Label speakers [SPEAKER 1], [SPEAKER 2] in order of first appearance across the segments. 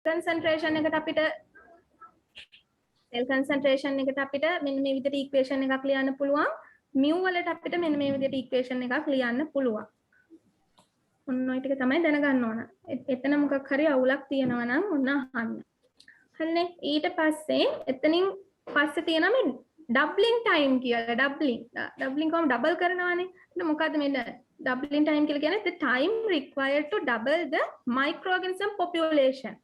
[SPEAKER 1] concentration එකට අපිට cell concentration එකට අපිට මෙන්න මේ විදිහට equation එකක් ලියන්න පුළුවන් mu වලට අපිට මෙන්න මේ විදිහට equation එකක් ලියන්න පුළුවන් ඔන්න ඔය ටික තමයි දැනගන්න ඕන එතන මොකක් හරි අවුලක් තියෙනවා නම් ඔන්න අහන්න හරිනේ ඊට පස්සේ එතනින් පස්සේ තියෙනවා මේ doubling time කියලා doubling කොහොම double කරනවානේ එතන මොකද්ද මේ doubling time කියලා කියන්නේ the time required to double the microorganism population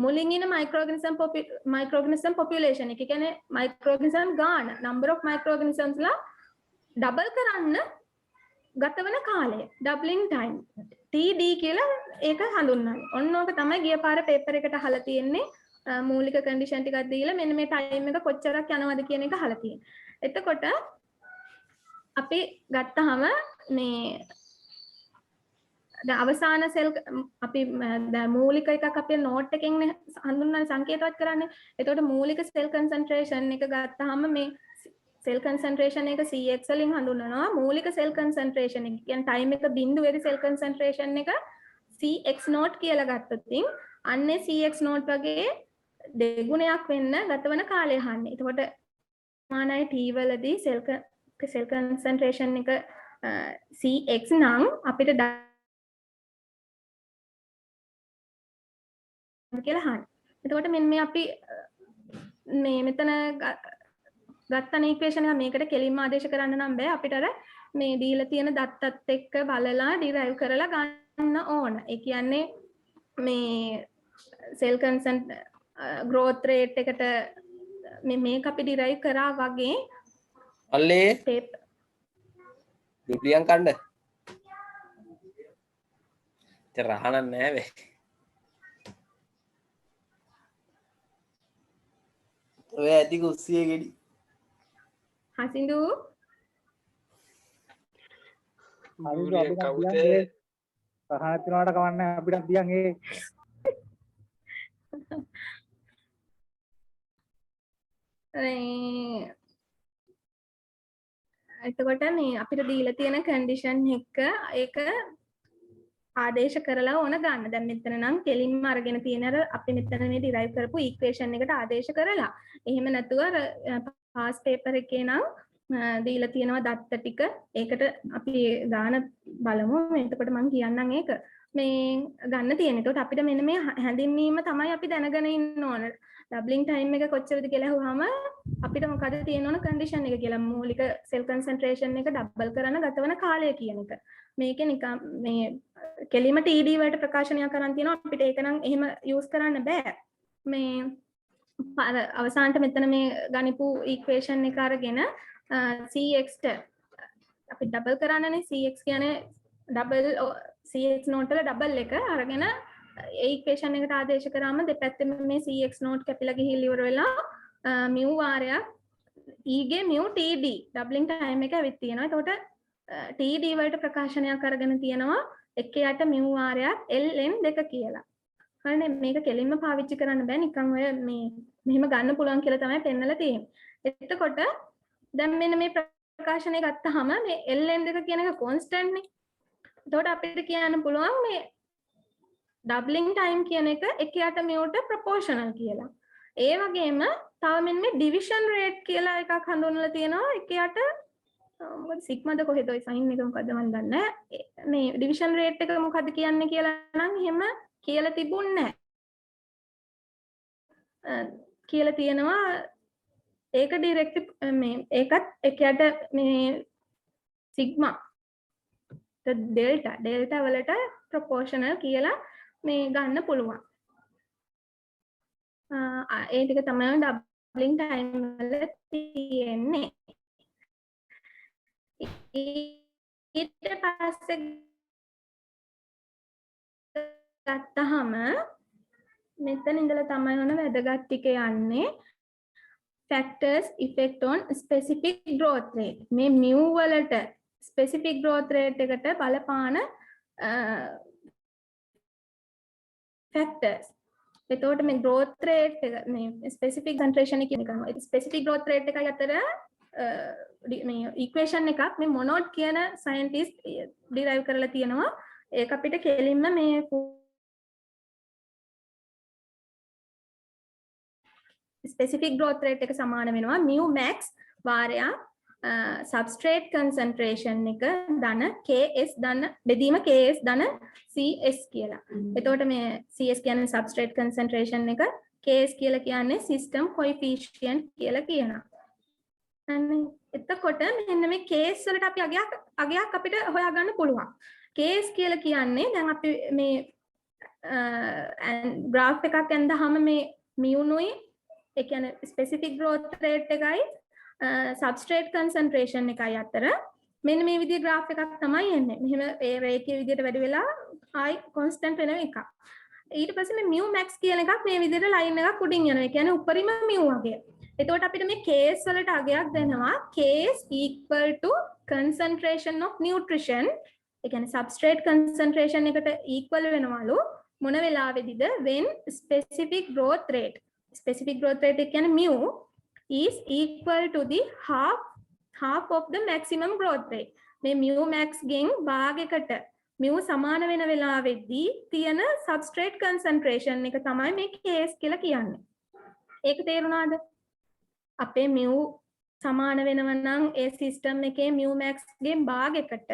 [SPEAKER 1] මුලින් ඉන්න microorganism population එක කියන්නේ microorganism ගාන number of microorganisms ලා double කරන්න ගතවන කාලය doubling time TD කියලා ඒක හඳුන්වන්නේ. ඔන්න ඕක තමයි ගිය පාර පේපර් එකට අහලා තියෙන්නේ මූලික කන්ඩිෂන් ටිකක් දීලා මෙන්න මේ ටයිම් එක කොච්චරක් යනවද කියන එක අහලා තියෙන්නේ. එතකොට අපි ගත්තාම මේ දැන් අවසාන සෙල් අපි දැන් මූලික එකක් අපේ නෝට් එකෙන් හඳුන්වන්නේ සංකේතවත් කරන්නේ. එතකොට මූලික සෙල් කන්සන්ට්‍රේෂන් එක ගත්තාම මේ සෙල් කන්සන්ට්‍රේෂන් එක CX වලින් හඳුන්වනවා. මූලික සෙල් කන්සන්ට්‍රේෂන් එක කියන්නේ ටයිම් එක බිඳුවේදී සෙල් කන්සන්ට්‍රේෂන් එක CX නෝට් කියලා ගත්තොත් අන්නේ CX නෝට් වගේ දෙගුණයක් වෙන්න ගතවන කාලය අහන්නේ. එතකොට මානයි T වලදී සෙල් කන්සන්ට්‍රේෂන් එක CX නම් අපිට කියලා අහන්නේ. එතකොට මෙන්න මේ අපි මේ මෙතන ගත්තන ඉක්වේෂන් එක මේකට කෙලින්ම ආදේශ කරන්න නම් බෑ අපිට අර මේ දීලා තියෙන දත්තත් එක්ක බලලා ඩිරයිව් කරලා ගන්න ඕන. ඒ කියන්නේ මේ සෙල් කන්සන්ට් growth rate එකට මේක අපි ඩිරයිව් කරා වගේ
[SPEAKER 2] අල්ලේ දුඩියන් කන්න. රහනක් නෑ වේ. ඔය ඇති කුස්සිය ගෙඩි.
[SPEAKER 1] හසිඳු
[SPEAKER 3] කවුද පහත් වෙනවට කවන්නේ අපිට තියන් ඒ
[SPEAKER 1] එතකොට මේ අපිට දීලා තියෙන කන්ඩිෂන් එක ඒක ආදේශ කරලා ඕන ගන්න. දැන් මෙතන නම් කෙලින්ම අරගෙන තියෙන අර අපි මෙතන මේ ඩිරයිව් කරපු ඉක්වේෂන් එකට ආදේශ කරලා. එහෙම නැතුව පාස් පේපර් එකේ නම් දීලා තියෙනවා දත්ත ටික. ඒකට අපි ගාන බලමු. එතකොට මම කියන්නම් ඒක. මේ ගන්න තියෙන. ඒකට අපිට මෙන්න මේ හැඳින්වීම තමයි අපි දැනගෙන ඉන්න ඕන. ඩබ්ලින් ටයිම් එක කොච්චරද කියලා අහුවාම අපිට මොකද තියෙන ඕන කන්ඩිෂන් එක කියලා මූලික සෙල් කන්සන්ට්‍රේෂන් එක ඩබල් කරන ගතවන කාලය කියන එක. මේකේ නිකන් මේ කෙලිම TD වලට ප්‍රකාශනයක් කරන් තියෙනවා අපිට ඒක නම් එහෙම යූස් කරන්න බෑ. මේ අවසානට මෙතන මේ ගනිපු ඉක්වේෂන් එක අරගෙන CX ට අපි ඩබල් කරන්නනේ CX කියන්නේ ඩබල් CX නෝට් වල ඩබල් එක අරගෙන ඒ ඉක්වේෂන් එකට ආදේශ කරාම දෙපැත්තෙම මේ CX නෝට් කැපිලා ගිහින් ඉවර වෙලා mu වාරයක් E ගේ mu TD ඩබ්ලින් ටයිම් එක ඇවිත් තියෙනවා. එතකොට TD වලට ප්‍රකාශනයක් අරගෙන තියෙනවා එක යට mu වාරයක් ln 2 කියලා. හරිනේ මේක කෙලින්ම පාවිච්චි කරන්න බෑ නිකන් ඔය මේ මෙහෙම ගන්න පුළුවන් කියලා තමයි පෙන්නලා තියෙන්නේ. එතකොට දැන් මෙන්න මේ ප්‍රකාශනය ගත්තාම මේ ln 2 කියන එක කොන්ස්ටන්ට් නේ. එතකොට අපිට කියන්න පුළුවන් මේ ඩබ්ලින් ටයිම් කියන එක එක යට මියුට ප්‍රොපෝෂනල් කියලා. ඒ වගේම තව මෙන්න මේ ඩිවිෂන් රේට් කියලා එකක් හඳුන්වලා තියෙනවා එක යට මොකද සිග්මාද කොහෙද ඔය සයින් එක මොකද්ද මන් දන්නේ නැහැ. මේ ඩිවිෂන් රේට් එක මොකද්ද කියන්නේ කියලා නම් එහෙම කියලා තිබුණේ නැහැ. කියලා තියෙනවා ඒක ඩිරෙක්ට් මේ ඒකත් එක යට මේ සිග්මා ඩෙල්ටා වලට ප්‍රොපෝෂනල් කියලා මේ ගන්න පුළුවන්. ඒ ටික තමයි ඩබ්ලින් ටයිම් වල තියෙන්නේ. ඊට පස්සේ ගත්තහම මෙතන ඉඳලා තමයි ඔන වැදගත් ටික යන්නේ. factors effect on specific growth rate. මේ mu වලට specific growth rate එකට බලපාන factors. එතකොට මේ growth rate එක මේ specific concentration එක කියනවා. specific growth rate එකයි අතර මේ equation එකක් මේ මොනොඩ් කියන scientist derive කරලා තියෙනවා. ඒක අපිට කෙලින්ම මේ specific growth rate එක සමාන වෙනවා mu max වාරයා substrate concentration එක ධන ks ධන බෙදීම ks ධන cs කියලා. එතකොට මේ cs කියන්නේ substrate concentration එක, ks කියලා කියන්නේ system coefficient කියලා කියනවා. අනේ එතකොට මෙන්න මේ ks වලට අපි අගයක් අපිට හොයාගන්න පුළුවන්. ks කියලා කියන්නේ දැන් අපි මේ graph එකක් ඇඳහම මේ mu නුයි ඒ කියන්නේ specific growth rate එකයි substrate concentration එකයි අතර මෙන්න මේ විදිහේ graph එකක් තමයි එන්නේ. මෙහෙම ඒ රේඛීය විදිහට වැඩි වෙලා ආයි constant වෙන එකක්. ඊට පස්සේ මේ mu max කියන එකක් මේ විදිහට line එකක් උඩින් යනවා. ඒ කියන්නේ උඩරිම mu අගය. එතකොට අපිට මේ Ks වලට අගයක් දෙනවා. Ks equal to concentration of nutrition. ඒ කියන්නේ substrate concentration එකට equal වෙනවලු මොන වෙලාවෙදිද when specific growth rate එක කියන්නේ mu is equal to the half of the maximum growth rate. මේ mu max ගෙන් භාගයකට mu සමාන වෙන වෙලාවෙදී තියෙන substrate concentration එක තමයි මේ Ks කියලා කියන්නේ. ඒක තේරුණාද? අපේ mu සමාන වෙනව නම් ඒ system එකේ mu max ගෙන් භාගයකට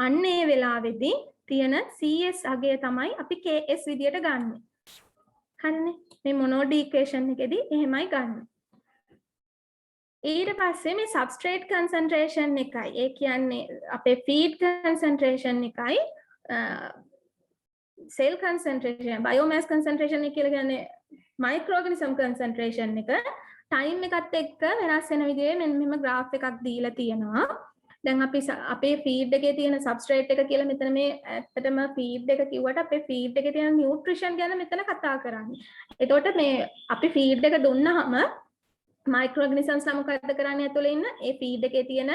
[SPEAKER 1] අන්න ඒ වෙලාවෙදී තියෙන CS අගය තමයි අපි Ks විදියට ගන්න. හරිනේ? මේ මොනෝඩ් ඉක්වේෂන් එකේදී එහෙමයි ගන්න. ඊට පස්සේ මේ substrate concentration එකයි ඒ කියන්නේ අපේ feed concentration එකයි cell concentration biomass concentration එක කියලා කියන්නේ microorganism concentration එක time එකත් එක්ක වෙනස් වෙන විදිහේ මෙන්න මෙහෙම graph එකක් දීලා තියෙනවා. දැන් අපි අපේ feed එකේ තියෙන substrate එක කියලා මෙතන මේ ඇත්තටම feed එක කිව්වට අපේ feed එකේ තියෙන nutrition ගැන මෙතන කතා කරන්නේ. එතකොට මේ අපි feed එක දුන්නාම microorganisms නම් මොකද්ද කරන්නේ ඇතුලේ ඉන්න ඒ feed එකේ තියෙන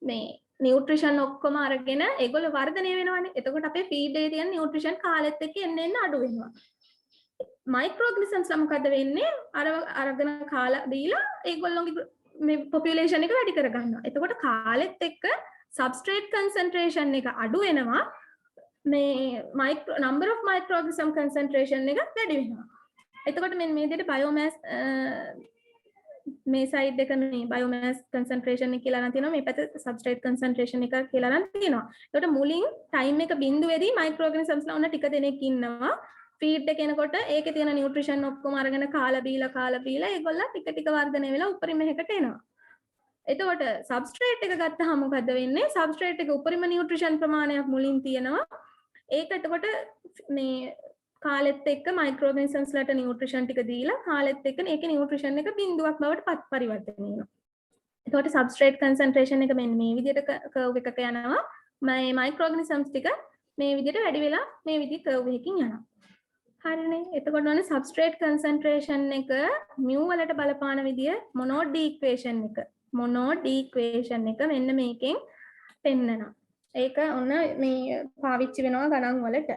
[SPEAKER 1] මේ nutrition ඔක්කොම අරගෙන ඒගොල්ලෝ වර්ධනය වෙනවානේ. එතකොට අපේ feed එකේ තියෙන nutrition කාලෙත් එක්ක එන්න අඩු වෙනවා. microorganisms නම් මොකද්ද වෙන්නේ? අරගෙන කාලා දීලා ඒගොල්ලෝගේ මේ population එක වැඩි කර ගන්නවා. එතකොට කාලෙත් එක්ක substrate concentration එක අඩු වෙනවා. මේ number of microorganism concentration එක වැඩි වෙනවා. එතකොට මේ විදිහට biomass මේ side එක මේ biomass concentration එක කියලා නම් තියෙනවා. මේ පැත්ත substrate concentration එක කියලා නම් තියෙනවා. එතකොට මුලින් time එක බිඳුවේදී microorganisms ලා ඔන්න ටික දෙනෙක් ඉන්නවා. feed එක එනකොට ඒකේ තියෙන nutrition ඔක්කොම අරගෙන කාලා බීලා ඒගොල්ලෝ ටික ටික වර්ධනය වෙලා උඩරිම එකකට එනවා. එතකොට substrate එක ගත්තාම මොකද වෙන්නේ? substrate එක උඩරිම nutrition ප්‍රමාණයක් මුලින් තියෙනවා. ඒක එතකොට මේ කාලෙත් එක්ක microorganisms ලට nutrition ටික දීලා කාලෙත් එක්ක ඒකේ nutrition එක බිඳුවක් බවට පරිවර්තනය වෙනවා. එතකොට substrate concentration එක මෙන්න මේ විදිහට curve එකක යනවා. මේ microorganisms ටික මේ විදිහට වැඩි වෙලා මේ විදිහේ curve එකකින් යනවා. හරිනේ. එතකොට ඔන්න substrate concentration එක mu වලට බලපාන විදිය මොනෝඩ් ඉක්වේෂන් එක මෙන්න මේකෙන් පෙන්නනවා. ඒක ඔන්න මේ පාවිච්චි වෙනවා ගණන් වලට.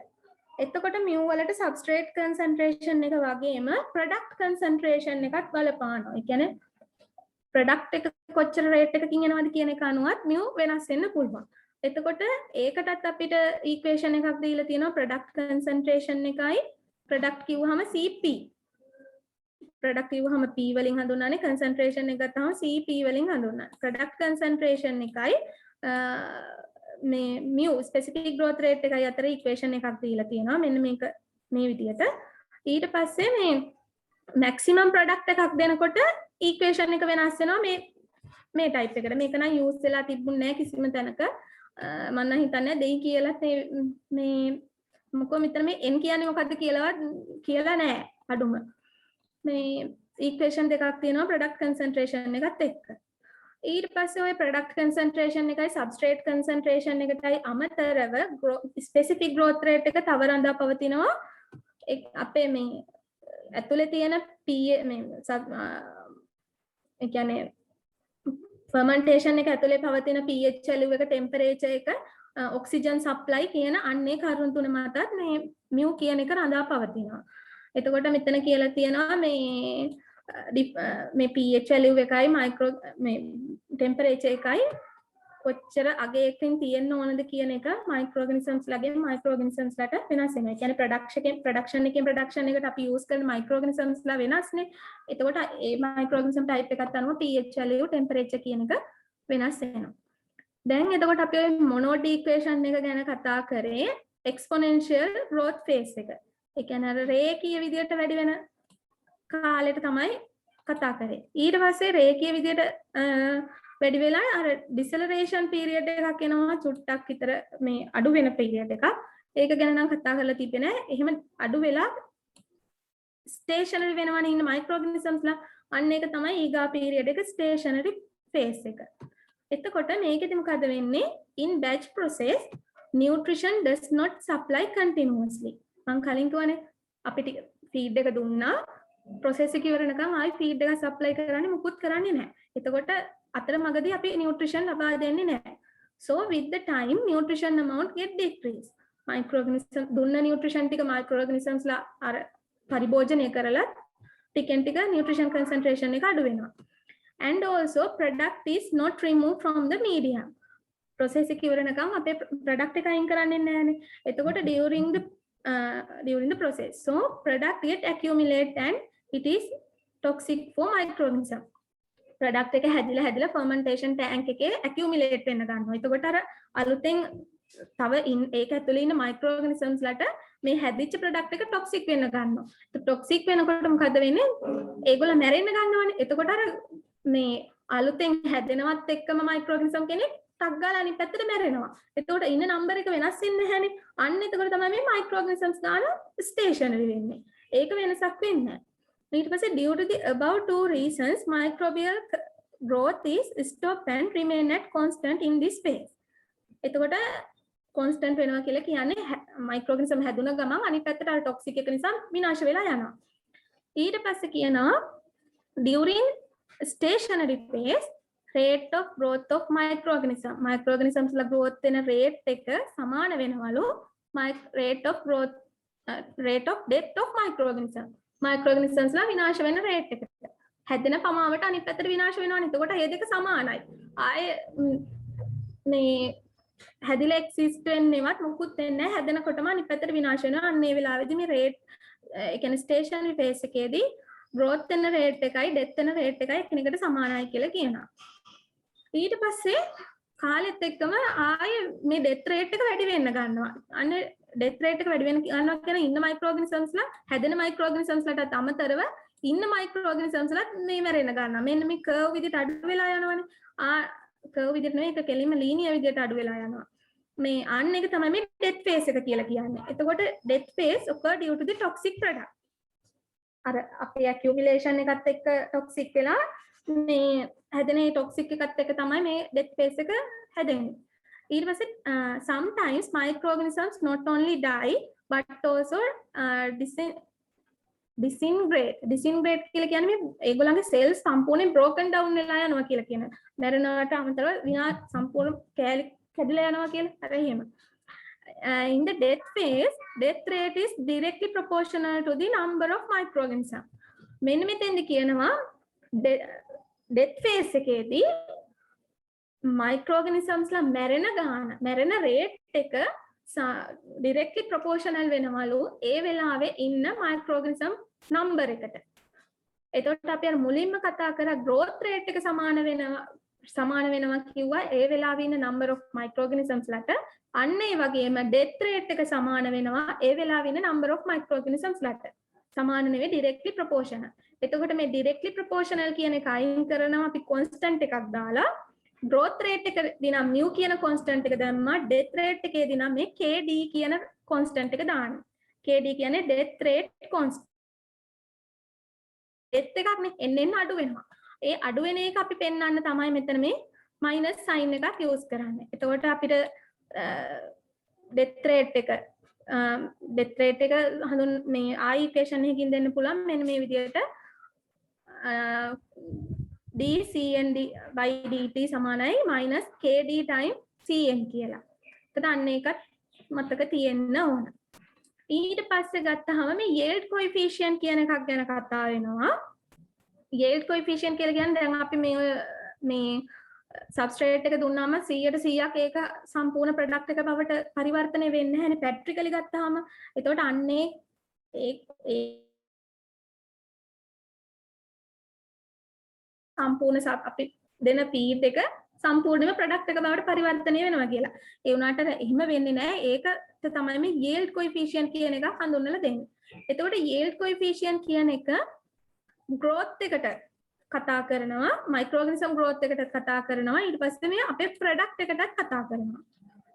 [SPEAKER 1] එතකොට mu වලට substrate concentration එක වගේම product concentration එකත් බලපානවා. ඒ කියන්නේ product එක කොච්චර rate එකකින් එනවද කියන එක අනුවත් mu වෙනස් වෙන්න පුළුවන්. එතකොට ඒකටත් අපිට equation එකක් දීලා තියෙනවා product concentration එකයි product කිව්වහම CP. product කිව්වහම P වලින් හඳුන්වන්නේ concentration එක ගත්තාම CP වලින් හඳුන්වන්නේ. product concentration එකයි මේ mu specific growth rate එකයි අතර equation එකක් දීලා තියෙනවා. මෙන්න මේක මේ විදිහට. ඊට පස්සේ මේ maximum product එකක් දෙනකොට equation එක වෙනස් වෙනවා මේ type එකට. මේක නම් use වෙලා තිබුණේ නැහැ කිසිම තැනක. මම නම් හිතන්නේ දෙයි කියලා මේ මොකෝ මෙතන මේ n කියන්නේ මොකද්ද කියලා නෑ අඩුම. මේ equation දෙකක් තියෙනවා product concentration එකත් එක්ක. ඊට පස්සේ ඔය product concentration එකයි substrate concentration එකටයි අමතරව specific growth rate එක තව රඳා පවතිනවා. අපේ මේ ඇතුලේ තියෙන මේ ඒ කියන්නේ fermentation එක ඇතුලේ පවතින pH value එක temperature එක oxygen supply කියන අන්නේ කරුණු තුන මතත් මේ mu කියන එක රඳා පවතිනවා. එතකොට මෙතන කියලා තියෙනවා මේ pH value එකයි මේ temperature එකයි කොච්චර අගයකින් තියෙන්න ඕනද කියන එක මයික්‍රෝගනිසම්ස් ලගෙන් මයික්‍රෝගනිසම්ස් ලට වෙනස් වෙනවා. ඒ කියන්නේ ප්‍රොඩක්ෂන් එකට අපි යූස් කරන මයික්‍රෝගනිසම්ස් ලා වෙනස්නේ. එතකොට ඒ මයික්‍රෝගනිසම් ටයිප් එකකට අනුව pH value temperature කියන එක වෙනස් වෙනවා. දැන් එතකොට අපි මොනෝඩ් ඉක්වේෂන් එක ගැන කතා කරේ exponential growth phase එක. ඒ කියන්නේ අර රේඛීය විදියට වැඩි වෙන කාලෙට තමයි කතා කරේ. ඊට පස්සේ රේඛීය විදියට වැඩි වෙලා අර ඩිසෙලරේෂන් පීරියඩ් එකක් එනවා චුට්ටක් විතර මේ අඩු වෙන පීරියඩ් එකක්. ඒක ගැන නම් කතා කරලා තිබෙන්නේ නැහැ. එහෙම අඩු වෙලා ස්ටේෂනරි වෙනවනේ ඉන්න මයික්‍රෝගනිසම්ස්ලා. අන්න ඒක තමයි ඊගා පීරියඩ් එක ස්ටේෂනරි ෆේස් එක. එතකොට මේකෙදි මොකද වෙන්නේ? in batch process nutrition does not supply continuously. මම කලින් කිව්වනේ අපිට ෆීඩ් එක දුන්නා process එක ඉවරනකම් ආයි ෆීඩ් එක සප්ලයි කරන්නේ මුකුත් කරන්නේ නැහැ. එතකොට අතරමඟදී අපි නියුට්‍රිෂන් ලබා දෙන්නේ නැහැ. So with the time nutrition amount get decrease. microorganism දුන්න නියුට්‍රිෂන් ටික microorganisms ලා අර පරිභෝජනය කරලා ටිකෙන් ටික nutrition concentration එක අඩු වෙනවා. And also product is not removed from the medium. process එක ඉවරනකම් අපේ product එක අයින් කරන්නේ නැහැනේ. එතකොට during the process so product get accumulate and it is toxic for microorganism. product එක හැදිලා fermentation tank එකේ accumulate වෙන්න ගන්නවා. එතකොට අර අලුතෙන් තව ඒක ඇතුලේ ඉන්න microorganisms ලට මේ හැදිච්ච product එක toxic වෙන්න ගන්නවා. ඒක toxic වෙනකොට මොකද වෙන්නේ? ඒගොල්ලෝ මැරෙන්න ගන්නවානේ. එතකොට අර මේ අලුතෙන් හැදෙනවත් එක්කම microorganism කෙනෙක් ටක් ගාලා අනිත් පැත්තට මැරෙනවා. එතකොට ඉන්න නම්බර එක වෙනස් වෙන්නේ නැහැනේ. අන්න එතකොට තමයි මේ microorganisms ගාන stationary වෙන්නේ. ඒක වෙනසක් වෙන්නේ නැහැ. ඊට පස්සේ due to the above two reasons microbial growth is stopped and remain at constant in this phase. එතකොට constant වෙනවා කියලා කියන්නේ microorganism හැදුන ගමන් අනිත් පැත්තට අර toxic එක නිසා විනාශ වෙලා යනවා. ඊට පස්සේ කියනවා during stationary phase rate of growth of microorganisms ලා growth වෙන rate එක සමාන වෙනවලු rate of death of microorganisms ලා විනාශ වෙන rate එකට. හැදෙන පමාවට අනිත් පැත්තට විනාශ වෙනවනේ. එතකොට මේ දෙක සමානයි. ආයේ මේ හැදිලා එක්සිස්ට් වෙන්නේවත් මොකුත් වෙන්නේ නැහැ. හැදෙනකොටම අනිත් පැත්තට විනාශ වෙනවා. අන්න ඒ වෙලාවේදී මේ rate ඒ කියන්නේ stationary phase එකේදී growth වෙන rate එකයි death වෙන rate එකයි එකිනෙකට සමානයි කියලා කියනවා. ඊට පස්සේ කාලෙත් එක්කම ආයේ මේ death rate එක වැඩි වෙන්න ගන්නවා. අන්න death rate එක වැඩි වෙන ගන්නවා කියන ඉන්න microorganisms ලා හැදෙන microorganisms ලටත් අමතරව ඉන්න microorganisms ලා මේ මැරෙන්න ගන්නවා. මෙන්න මේ curve විදිහට අඩු වෙලා යනවනේ. curve විදිහට නෙවෙයි ඒක කෙලින්ම linear විදිහට අඩු වෙලා යනවා. මේ අන්න එක තමයි මේ death phase එක කියලා කියන්නේ. එතකොට death phase occur due to the toxic product. අර අපේ accumulation එකත් එක්ක toxic වෙලා මේ හැදෙන toxic එකත් එක්ක තමයි මේ death phase එක හැදෙන්නේ. ඊට පස්සේ sometimes microorganisms not only die but also disintegrate කියලා කියන්නේ මේ ඒගොල්ලන්ගේ cells සම්පූර්ණයෙන් broken down වෙලා යනවා කියලා කියනවා. මැරෙනවට අමතරව සම්පූර්ණ කැඩිලා යනවා කියලා අර එහෙම. In the death phase, death rate is directly proportional to the number of microorganisms. මෙන්න මෙතෙන්ද කියනවා death phase එකේදී microorganisms ලා මැරෙන rate එක directly proportional වෙනවලු ඒ වෙලාවේ ඉන්න microorganism number එකට. එතකොට අපි අර මුලින්ම කතා කරා growth rate එක සමාන වෙනවා කිව්වා ඒ වෙලාවේ ඉන්න number of microorganisms ලට අන්න ඒ වගේම death rate එක සමාන වෙනවා ඒ වෙලාවේ ඉන්න number of microorganisms ලට. සමාන නෙවෙයි directly proportional. එතකොට මේ directly proportional කියන එක අයින් කරනවා අපි constant එකක් දාලා growth rate එක දිනම් mu කියන constant එක දැම්මා death rate එකේදී නම් මේ kd කියන constant එක දාන්න. kd කියන්නේ death rate constant. death එකක් නේ එන්න අඩු වෙනවා. ඒ අඩු වෙන එක අපි පෙන්වන්න තමයි මෙතන මේ minus sign එකක් use කරන්නේ. එතකොට අපිට death rate එක හඳුන් මේ ආයි equation එකකින් දෙන්න පුළුවන් මෙන්න මේ විදිහට dCnd by dt සමානයි minus kd times cn කියලා. එතකොට අන්න ඒකත් මතක තියෙන්න ඕන. ඊට පස්සේ ගත්තහම මේ yield coefficient කියන එකක් ගැන කතා වෙනවා. yield coefficient කියලා කියන්නේ දැන් අපි මේ සබ්ස්ට්‍රේට් එක දුන්නාම 100% ඒක සම්පූර්ණ ප්‍රොඩක්ට් එක බවට පරිවර්තනය වෙන්නේ නැහැ නේ පැට්‍රිකලි ගත්තාම. එතකොට අන්නේ ඒ සම්පූර්ණ අපි දෙන ෆීඩ් එක සම්පූර්ණයෙන්ම ප්‍රොඩක්ට් එක බවට පරිවර්තනය වෙනවා කියලා. ඒ වුණාට එහෙම වෙන්නේ නැහැ. ඒකට තමයි මේ yield coefficient කියන එක හඳුන්වලා දෙන්නේ. එතකොට yield coefficient කියන එක growth එකට කතා කරනවා, microorganism growth එකට කතා කරනවා, ඊට පස්සේ මේ අපේ product එකටත් කතා කරනවා.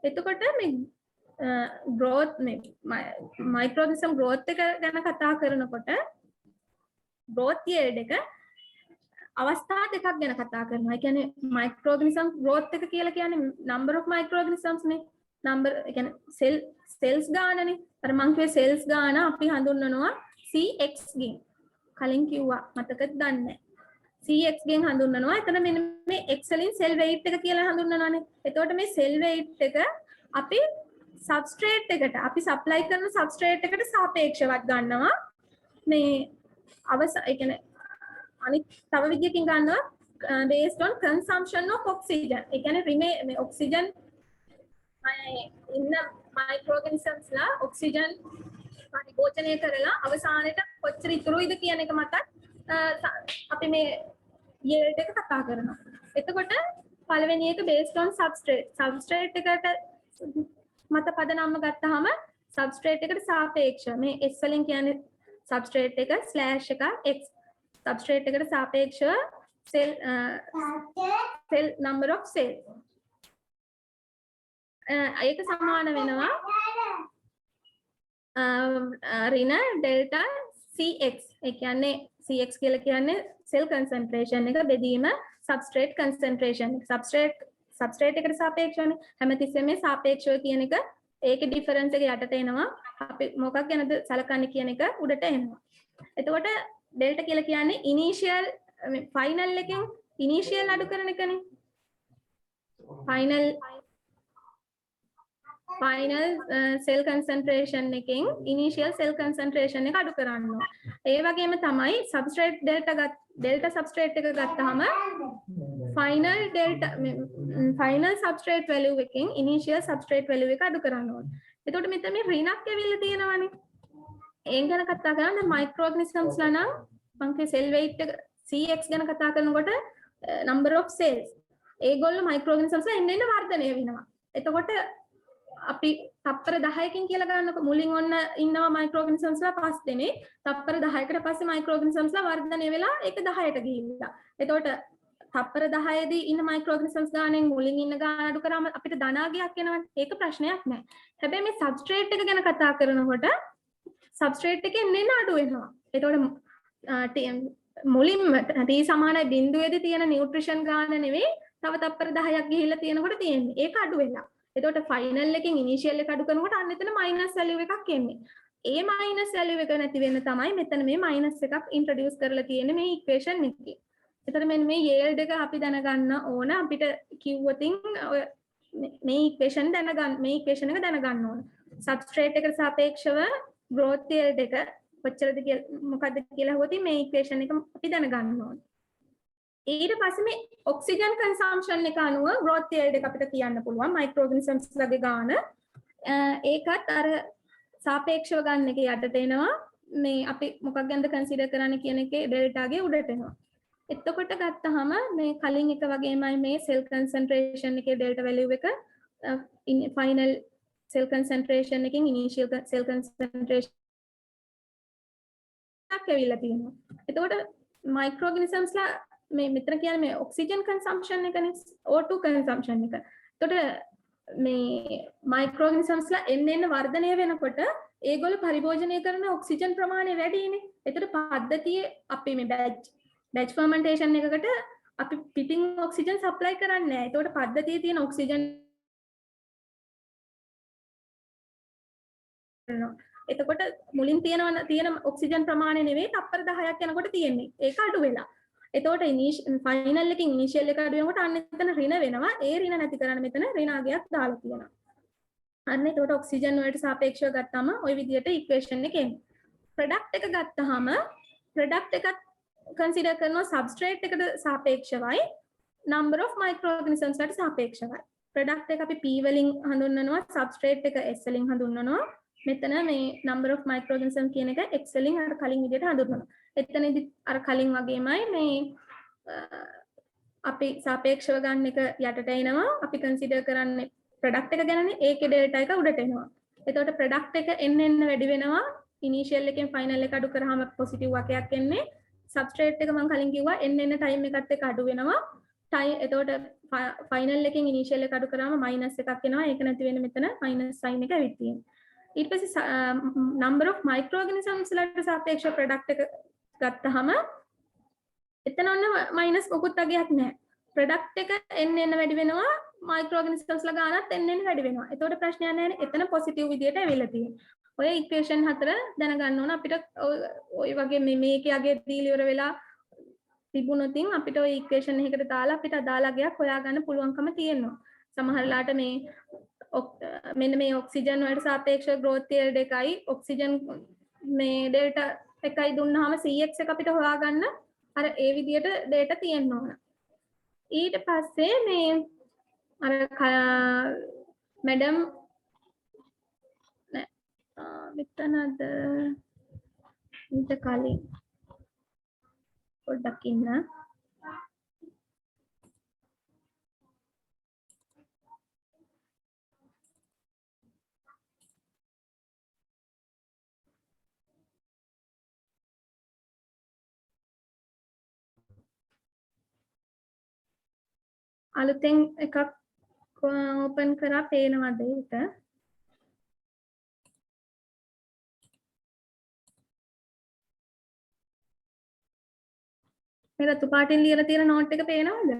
[SPEAKER 1] එතකොට මේ growth මේ microorganism growth එක ගැන කතා කරනකොට growth yield එක අවස්ථා දෙකක් ගැන කතා කරනවා. ඒ කියන්නේ microorganism growth එක කියලා කියන්නේ number of microorganisms නේ. number ඒ කියන්නේ cells ගානනේ. අර මං කිව්වේ cells ගාන අපි හඳුන්වනවා CX ගෙන්. කලින් කිව්වා මතකද දන්නේ නැහැ. CX ගෙන් හඳුන්වනවා. එතන මෙන්න මේ X වලින් cell weight එක කියලා හඳුන්වනවානේ. එතකොට මේ cell weight එක අපි substrate එකට අපි supply කරන substrate එකට සාපේක්ෂව ගන්නවා. මේ ඒ කියන්නේ අනිත් තව විදියකින් ගන්නවා based on consumption of oxygen. ඒ කියන්නේ මේ oxygen ඉන්න microorganisms ලා oxygen පරිභෝජනය කරලා අවසානයේ කොච්චර ඉතුරුයිද කියන එක මතත් අපි මේ yield එක කතා කරනවා. එතකොට පළවෙනි එක based on substrate එකට මත පදනම්ම ගත්තාම substrate එකට සාපේක්ෂව මේ S වලින් කියන්නේ substrate එක slash එක x substrate එකට සාපේක්ෂව cell number of cells ඒක සමාන වෙනවා ඍණ delta cx. ඒ කියන්නේ cx කියලා කියන්නේ cell concentration එක බෙදීම substrate concentration එක. substrate එකට සාපේක්ෂවනේ. හැමතිස්සෙම මේ සාපේක්ෂව කියන එක ඒකේ difference එක යටට එනවා. අපි මොකක් ගැනද සලකන්නේ කියන එක උඩට එනවා. එතකොට delta කියලා කියන්නේ initial final එකෙන් initial අඩු කරන එකනේ. final cell concentration එකෙන් initial cell concentration එක අඩු කරනවා. ඒ වගේම තමයි substrate delta substrate එක ගත්තාම final substrate value එකෙන් initial substrate value එක අඩු කරනවා. එතකොට මෙතන මේ ඍණක් ඇවිල්ලා තියෙනවානේ. ඒ ගැන කතා කරන්නේ microorganisms ලා නම් මම කිය cell weight එක CX ගැන කතා කරනකොට number of cells ඒගොල්ලෝ microorganisms ලා එන්න වර්ධනය වෙනවා. එතකොට අපි තප්පර 10කින් කියලා ගන්නකො මුලින් ඔන්න ඉන්නවා microorganisms ලා 5 දෙනෙක්. තප්පර 10කට පස්සේ microorganisms ලා වර්ධනය වෙලා ඒක 10ට ගිහිල්ලා. එතකොට තප්පර 10 දී ඉන්න microorganisms ගානෙන් මුලින් ඉන්න ගාන අඩු කරාම අපිට ධනාගයක් එනවනේ. ඒක ප්‍රශ්නයක් නෑ. හැබැයි මේ substrate එක ගැන කතා කරනකොට substrate එකෙන් එන්න අඩු වෙනවා. එතකොට මුලින්ම T සමානයි බිඳුවේදී තියෙන නියුට්‍රිෂන් ගාන නෙවෙයි තව තප්පර 10ක් ගිහිල්ලා තියෙනකොට තියෙන්නේ. ඒක අඩු වෙලා. එතකොට ෆයිනල් එකෙන් ඉනිෂියල් එක අඩු කරනකොට අන්න එතන මයිනස් වැලියු එකක් එන්නේ. ඒ මයිනස් වැලියු එක නැති වෙන්න තමයි මෙතන මේ මයිනස් එකක් ඉන්ට්‍රොඩියුස් කරලා තියෙන්නේ මේ ඉක්වේෂන් එකේ. එතකොට මෙන්න මේ yield එක අපි දැනගන්න ඕන අපිට කිව්වොතින් මේ ඉක්වේෂන් එක දැනගන්න ඕන. සබ්ස්ට්‍රේට් එකට සාපේක්ෂව growth yield එක කොච්චරද කියලා මොකද්ද කියලා හොතින් මේ ඉක්වේෂන් එක අපි දැනගන්න ඕන. ඊට පස්සේ මේ ඔක්සිජන් කන්සම්ප්ෂන් එක අනුව growth yield එක අපිට කියන්න පුළුවන් microorganisms ලගේ ගාන. ඒකත් අර සාපේක්ෂව ගන්න එක යටට එනවා. මේ අපි මොකක් ගැනද කන්සිඩර් කරන්න කියන එකේ ඩෙල්ටාගේ උඩට එනවා. එතකොට ගත්තාම මේ කලින් එක වගේමයි මේ cell concentration එකේ delta value එක final cell concentration එකකින් initial cell concentration එකක් ඇවිල්ලා තියෙනවා. එතකොට microorganisms ලා මේ මෙතන කියන්නේ මේ oxygen consumption එකනේ O2 consumption එක. එතකොට මේ microorganisms ලා එන්න වර්ධනය වෙනකොට ඒගොල්ලෝ පරිභෝජනය කරන ඔක්සිජන් ප්‍රමාණය වැඩිනේ. එතකොට පද්ධතියේ අපි මේ batch fermentation එකකට අපි පිටින් ඔක්සිජන් සප්ලයි කරන්නේ නැහැ. එතකොට පද්ධතියේ තියෙන ඔක්සිජන් එතකොට මුලින් තියෙන ඔක්සිජන් ප්‍රමාණය නෙවෙයි තප්පර 10ක් යනකොට තියෙන්නේ. ඒක අඩු වෙලා. එතකොට ෆයිනල් එකකින් ඉනිෂියල් එක අඩු වෙනකොට අන්න එතන ඍණ වෙනවා. ඒ ඍණ නැති කරන්න මෙතන ඍණාගයක් දාලා තියෙනවා. අන්න එතකොට ඔක්සිජන් වලට සාපේක්ෂව ගත්තාම ওই විදිහට ඉක්වේෂන් එක එන්නේ. ප්‍රොඩක්ට් එක ගත්තාම ප්‍රොඩක්ට් එකත් කන්සිඩර් කරනවා සබ්ස්ට්‍රේට් එකට සාපේක්ෂවයි number of microorganisms වලට සාපේක්ෂවයි. product එක අපි P වලින් හඳුන්වනවා, substrate එක S වලින් හඳුන්වනවා. මෙතන මේ number of microorganisms කියන එක X වලින් අර කලින් විදිහට හඳුන්වනවා. එතනදී අර කලින් වගේමයි මේ අපි සාපේක්ෂව ගන්න එක යටට එනවා. අපි consider කරන්නේ product එක ගැනනේ. ඒකේ data එක උඩට එනවා. එතකොට product එක එන්න වැඩි වෙනවා. initial එකෙන් final එක අඩු කරාම positive වගයක් එන්නේ. substrate එක මම කලින් කිව්වා එන්න time එකත් එක්ක අඩු වෙනවා. එතකොට final එකෙන් initial එක අඩු කරාම minus එකක් එනවා. ඒක නැති වෙන්නේ මෙතන minus sign එක ඇවිත් තියෙනවා. ඊට පස්සේ number of microorganisms වලට සාපේක්ෂව product එක ගත්තාම එතන ඔන්න minus මොකුත් අගයක් නැහැ. product එක එන්න වැඩි වෙනවා. microorganisms ලා ගානත් එන්න වැඩි වෙනවා. එතකොට ප්‍රශ්නයක් නැහැ. එතන positive විදියට ඇවිල්ලා තියෙනවා. ඔය equation හතර දැනගන්න ඕන අපිට ඔය වගේ මේකේ අගේ දීලා ඉවර වෙලා තිබුණොතින් අපිට ඔය equation එකකට දාලා අපිට අදාළ අගයක් හොයාගන්න පුළුවන්කම තියෙනවා. සමහරලාට මේ මෙන්න මේ ඔක්සිජන් වලට සාපේක්ෂව growth yield එකයි ඔක්සිජන් මේ delta එකයි දුන්නාම CX එක අපිට හොයාගන්න අර ඒ විදියට data තියෙන්න ඕන. ඊට පස්සේ මේ අර මැඩම් මෙතනද ඊට කලින් පොඩ්ඩක් ඉන්න. අලුතෙන් එකක් ඕපන් කරා පේනවද ඒක? මේ රතු පාටින් ලියලා තියෙන නෝට් එක පේනවද?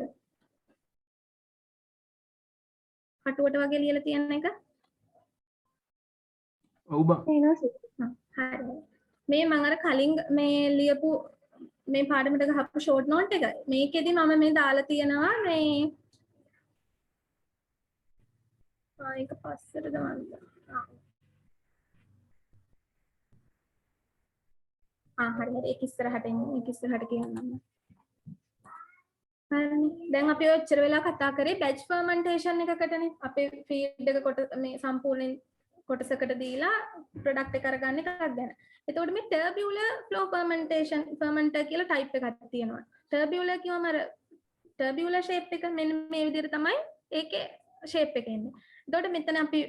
[SPEAKER 1] කටුවට වගේ ලියලා තියෙන එක?
[SPEAKER 3] ඔව් බං.
[SPEAKER 1] පේනවා. හරි. මේ මම අර කලින් මේ ලියපු මේ පාඩමට ගහපු ෂෝට් නෝට් එක. මේකෙදි මම මේ දාලා තියෙනවා මේ ඒක පස්සට දාන්න. හරි හරි ඒක ඉස්සරහට කියන්නම්. හරිනේ. දැන් අපි ඔච්චර වෙලා කතා කරේ batch fermentation එකකටනේ. අපේ feed එක කොට මේ සම්පූර්ණ කොටසකට දීලා product එක අරගන්න එකක් ගැන. එතකොට මේ tubular flow fermentation fermenter කියලා type එකක් තියෙනවා. tubular කියවම අර tubular shape එක මෙන්න මේ විදිහට තමයි ඒකේ shape එක එන්නේ. එතකොට මෙතන අපි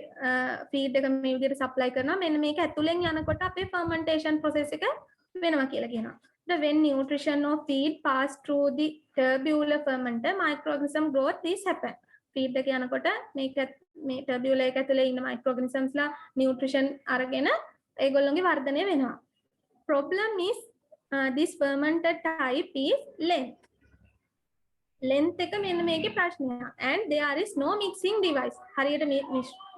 [SPEAKER 1] feed එක මේ විදිහට supply කරනවා. මෙන්න මේක ඇතුලෙන් යනකොට අපේ fermentation process එක වෙනවා කියලා කියනවා. When nutrition of feed pass through the tubular fermenter, microorganism growth is happen. Feed එක යනකොට මේක මේ tubular එක ඇතුලේ ඉන්න microorganisms ලා nutrition අරගෙන ඒගොල්ලෝගේ වර්ධනය වෙනවා. Problem is this fermenter type is length. Length එක මෙන්න මේකේ ප්‍රශ්නයක්. And there is no mixing device. හරියට මේ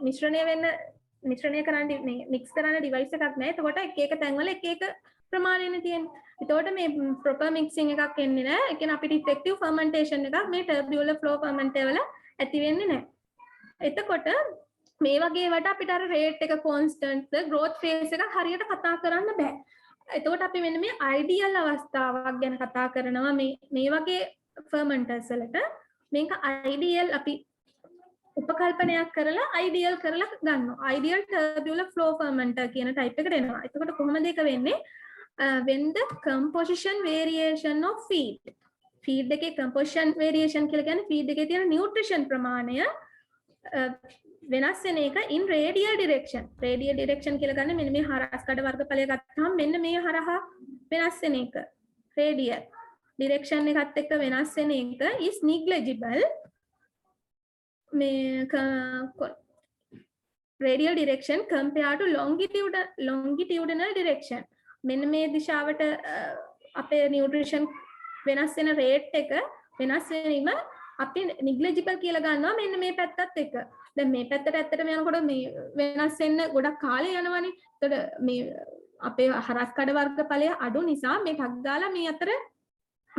[SPEAKER 1] මිශ්‍රණය කරන්න මේ mix කරන්න device එකක් නැහැ. එතකොට එක එක තැන්වල එක එක ප්‍රමාණයනේ තියෙන්නේ. එතකොට මේ proper mixing එකක් එන්නේ නැහැ. ඒ කියන්නේ අපිට effective fermentation එකක් මේ tubular flow fermenter වල ඇති වෙන්නේ නැහැ. එතකොට මේ වගේ වට අපිට අර rate එක constant growth phase එක හරියට කතා කරන්න බෑ. එතකොට අපි මෙන්න මේ ideal අවස්ථාවක් ගැන කතා කරනවා මේ වගේ fermenters වලට. මේක ideal අපි උපකල්පනයක් කරලා ideal කරලා ගන්නවා. ideal tubular flow fermenter කියන type එකට එනවා. එතකොට කොහොමද ඒක වෙන්නේ? When the composition variation of feed එකේ composition variation කියලා කියන්නේ feed එකේ තියෙන nutrition ප්‍රමාණය වෙනස් වෙන එක in radial direction කියලා ගන්න මෙන්න මේ හරස් කඩ වර්ගඵලය ගත්තාම මෙන්න මේ හරහා වෙනස් වෙන එක radial direction එකත් එක්ක වෙනස් වෙන එක is negligible. මේ radial direction compared to longitudinal direction. මෙන්න මේ දිශාවට අපේ නියුට්‍රිෂන් වෙනස් වෙන රේට් එක වෙනස් වීම අපි negligible කියලා ගන්නවා මෙන්න මේ පැත්තත් එක්ක. දැන් මේ පැත්තට ඇත්තටම යනකොට මේ වෙනස් වෙන්න ගොඩක් කාලය යනවනේ. එතකොට මේ අපේ හරස් කඩ වර්ගඵලය අඩු නිසා මේ ටක් ගාලා මේ අතර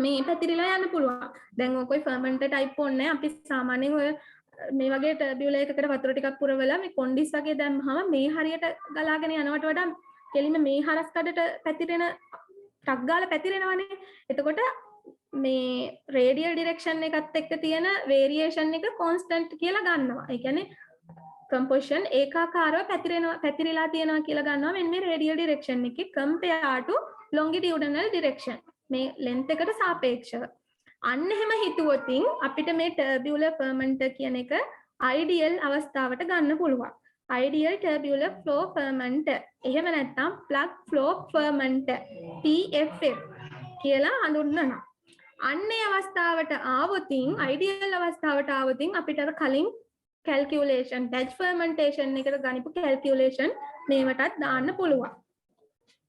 [SPEAKER 1] මේ පැතිරිලා යන්න පුළුවන්. දැන් ඔය fermenter type ඕනේ අපි සාමාන්‍යයෙන් ඔය මේ වගේ tubular එකකට වතුර ටිකක් පුරවලා මේ කොන්ඩිස් වගේ දැම්මම මේ හරියට ගලාගෙන යනවට වඩා කෙලින්ම මේ හරස් කඩට පැතිරෙන ටක් ගාලා පැතිරෙනවනේ. එතකොට මේ රේඩියල් ඩිරෙක්ෂන් එකත් එක්ක තියෙන වේරියේෂන් එක කොන්ස්ටන්ට් කියලා ගන්නවා. ඒ කියන්නේ composition ඒකාකාරව පැතිරලා තියෙනවා කියලා ගන්නවා මෙන්න මේ radial direction එකේ compare to longitudinal direction මේ length එකට සාපේක්ෂව. අන්න එහෙම හිතුවොතින් අපිට මේ tubular fermenter කියන එක ideal අවස්ථාවට ගන්න පුළුවන්. ideal tubular flow fermenter. එහෙම නැත්නම් plug flow fermenter PFF කියලා හඳුන්වනවා. අන්නේ අවස්ථාවට ආවොතින් ideal අවස්ථාවට ආවොතින් අපිට අර කලින් calculation batch fermentation එකට ගනිපු calculation මේවටත් දාන්න පුළුවන්.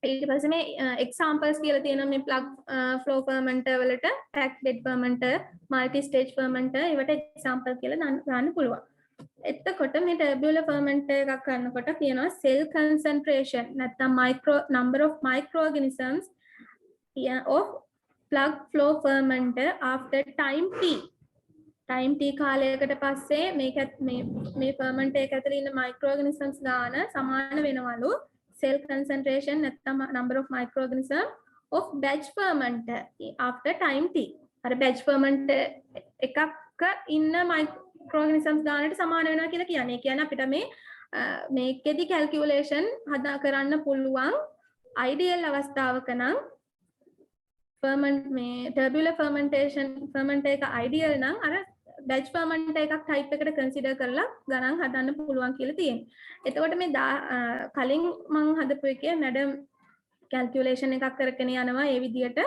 [SPEAKER 1] ඊට පස්සේ මේ examples කියලා තියෙනවා මේ plug flow fermenter වලට packed bed fermenter multi stage fermenter ඒවට example කියලා දාන්න පුළුවන්. එතකොට මේ tubular fermenter එකක් කරනකොට කියනවා cell concentration නැත්නම් number of microorganisms of plug flow fermenter after time t time t කාලයකට පස්සේ මේ fermenter එක ඇතුළේ ඉන්න microorganisms ගාන සමාන වෙනවලු cell concentration නැත්නම් number of microorganisms of batch fermenter after time t. අර batch fermenter එකක ඉන්න microorganisms ගානට සමාන වෙනවා කියලා කියන්නේ. ඒ කියන්නේ අපිට මේකෙදි calculation හදා කරන්න පුළුවන් ideal අවස්ථාවක නම් tubular fermentation එක ideal නම් අර batch fermenter එකක් type එකට consider කරලා ගණන් හදන්න පුළුවන් කියලා තියෙනවා. එතකොට මේ කලින් මම හදපු එකේ madam calculation එකක් කරගෙන යනවා ඒ විදිහට